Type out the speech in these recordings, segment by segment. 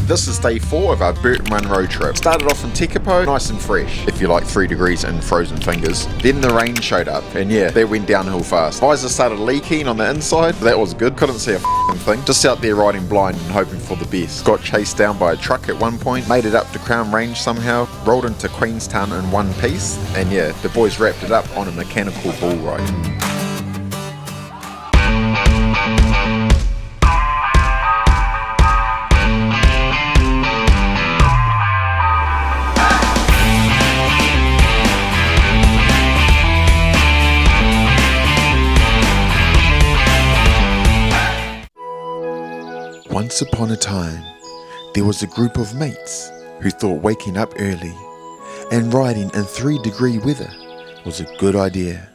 This is day 4 of our Burton Run road trip. Started off in Tekapo, nice and fresh, if you like 3 degrees and frozen fingers. Then the rain showed up, and yeah, that went downhill fast. Visor started leaking on the inside, that was good, couldn't see a thing. Just out there riding blind and hoping for the best. Got chased down by a truck at one point, made it up to Crown Range somehow, rolled into Queenstown in one piece, and yeah, the boys wrapped it up on a mechanical bull ride. Once upon a time, there was a group of mates who thought waking up early and riding in 3-degree weather was a good idea.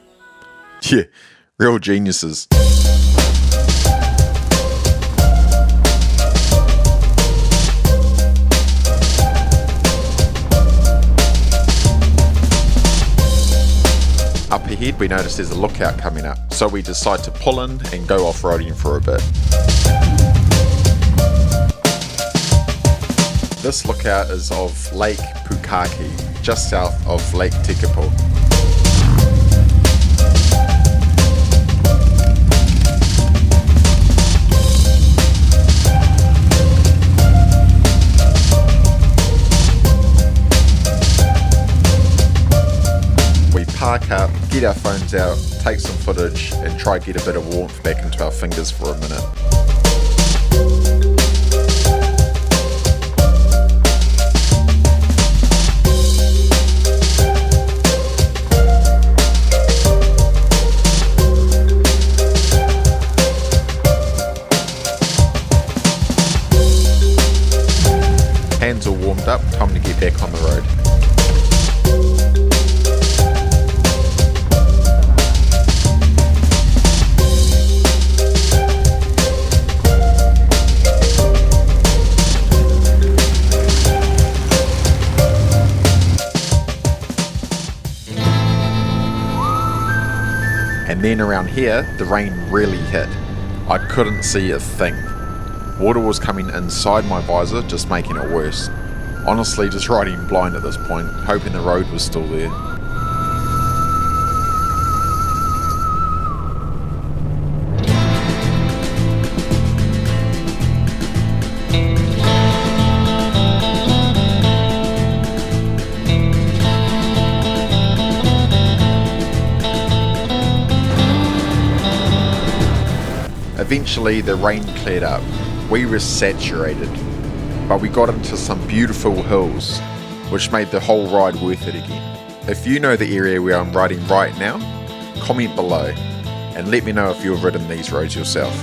Yeah, real geniuses. Up ahead we notice there's a lookout coming up, so we decide to pull in and go off-roading for a bit. This lookout is of Lake Tekapo, just south of Lake Tekapo. We park up, get our phones out, take some footage and try get a bit of warmth back into our fingers for a minute. Hands all warmed up, time to get back on the road. And then around here, the rain really hit. I couldn't see a thing. Water was coming inside my visor, just making it worse. Honestly, just riding blind at this point, hoping the road was still there. Eventually, the rain cleared up. We were saturated, but we got into some beautiful hills, which made the whole ride worth it again. If you know the area where I'm riding right now, comment below and let me know if you've ridden these roads yourself.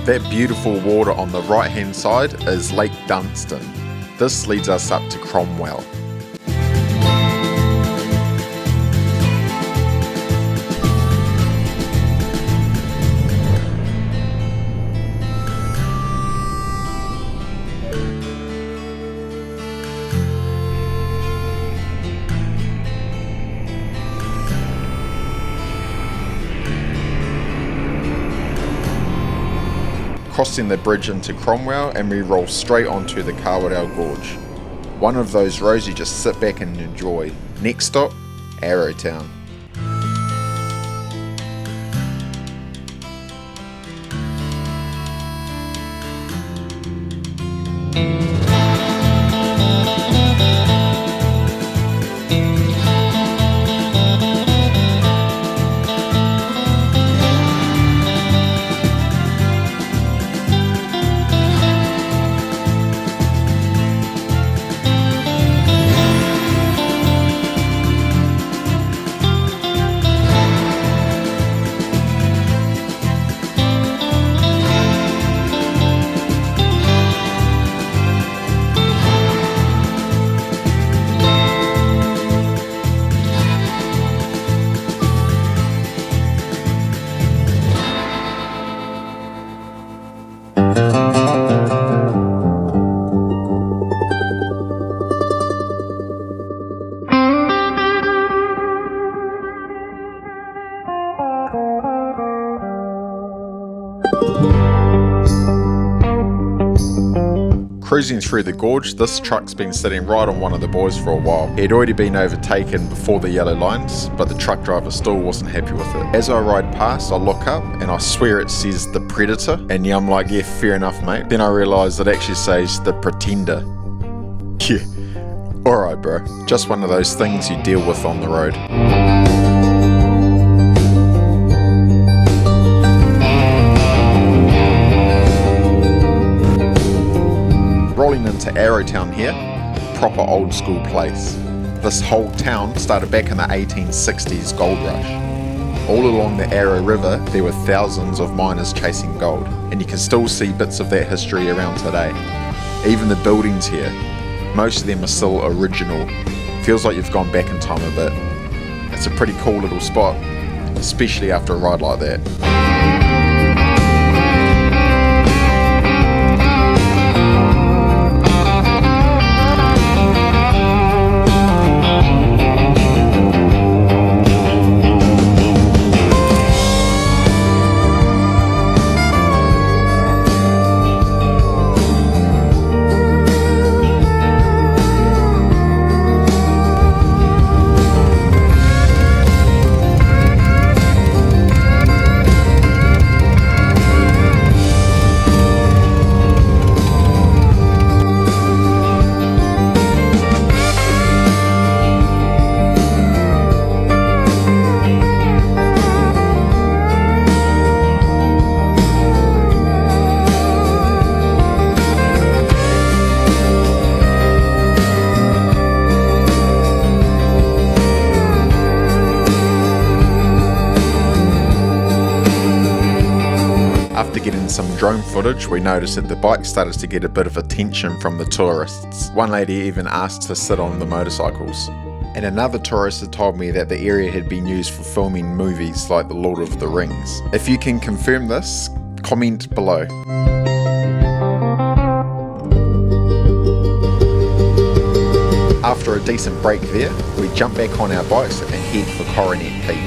That beautiful water on the right hand side is Lake Dunstan. This leads us up to Cromwell. Crossing the bridge into Cromwell and we roll straight onto the Carve Gorge. One of those roads you just sit back and enjoy. Next stop, Arrowtown. Cruising through the gorge, this truck's been sitting right on one of the boys for a while. It had already been overtaken before the yellow lines, but the truck driver still wasn't happy with it. As I ride past, I look up and I swear it says the Predator, and yeah, I'm like, yeah, fair enough, mate. Then I realise it actually says the Pretender. Yeah, alright bro, just one of those things you deal with on the road. Rolling into Arrowtown here, proper old school place. This whole town started back in the 1860s gold rush. All along the Arrow River there were thousands of miners chasing gold, and you can still see bits of that history around today. Even the buildings here, most of them are still original. Feels like you've gone back in time a bit. It's a pretty cool little spot, especially after a ride like that. After getting some drone footage, we noticed that the bike started to get a bit of attention from the tourists. One lady even asked to sit on the motorcycles. And another tourist had told me that the area had been used for filming movies like The Lord of the Rings. If you can confirm this, comment below. After a decent break there, we jump back on our bikes and head for Coronet Peak.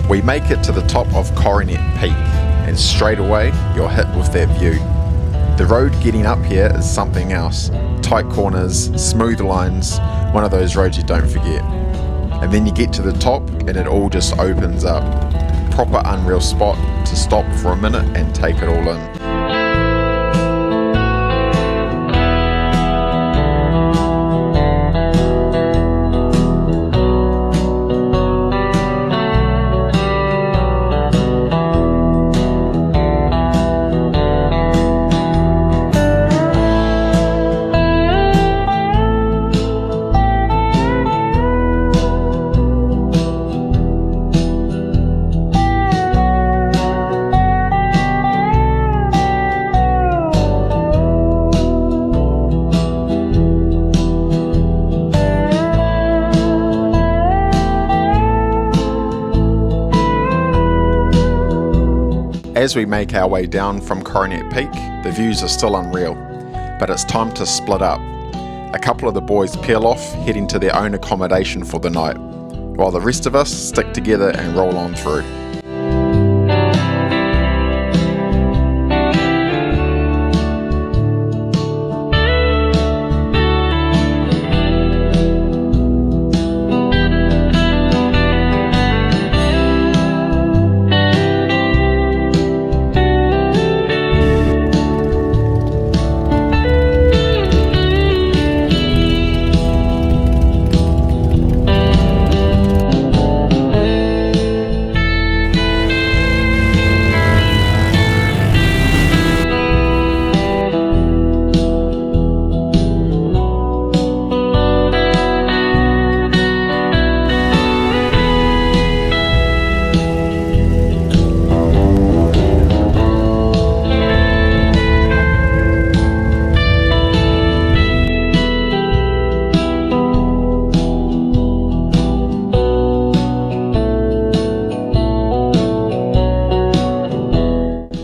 We make it to the top of Coronet Peak, and straight away you're hit with that view. The road getting up here is something else. Tight corners, smooth lines, one of those roads you don't forget. And then you get to the top and it all just opens up. Proper unreal spot to stop for a minute and take it all in. As we make our way down from Coronet Peak, the views are still unreal, but it's time to split up. A couple of the boys peel off, heading to their own accommodation for the night, while the rest of us stick together and roll on through.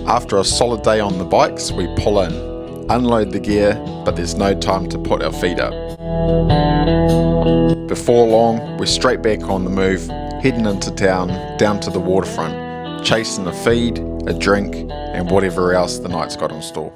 After a solid day on the bikes, we pull in, unload the gear, but there's no time to put our feet up. Before long, we're straight back on the move, heading into town, down to the waterfront, chasing a feed, a drink, and whatever else the night's got in store.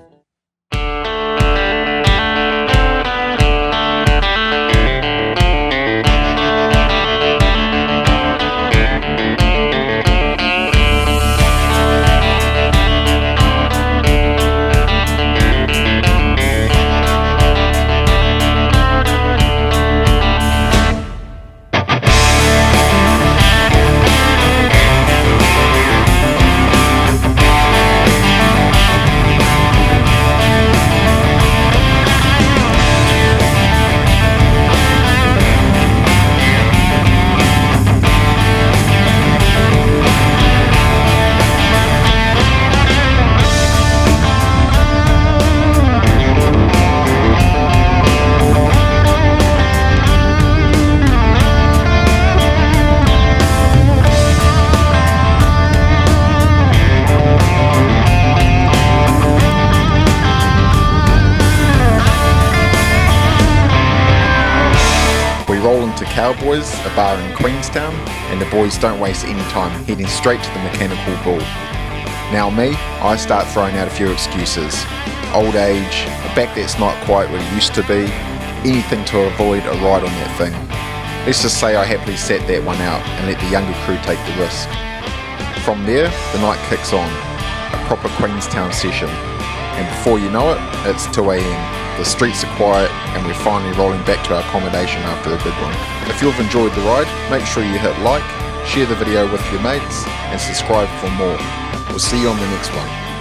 Cowboys, a bar in Queenstown, and the boys don't waste any time heading straight to the mechanical bull. Now me, I start throwing out a few excuses. Old age, a back that's not quite what it used to be, anything to avoid a ride on that thing. Let's just say I happily sat that one out and let the younger crew take the risk. From there, the night kicks on, a proper Queenstown session, and before you know it, it's 2 AM. The streets are quiet and we're finally rolling back to our accommodation after a good one. If you've enjoyed the ride, make sure you hit like, share the video with your mates and subscribe for more. We'll see you on the next one.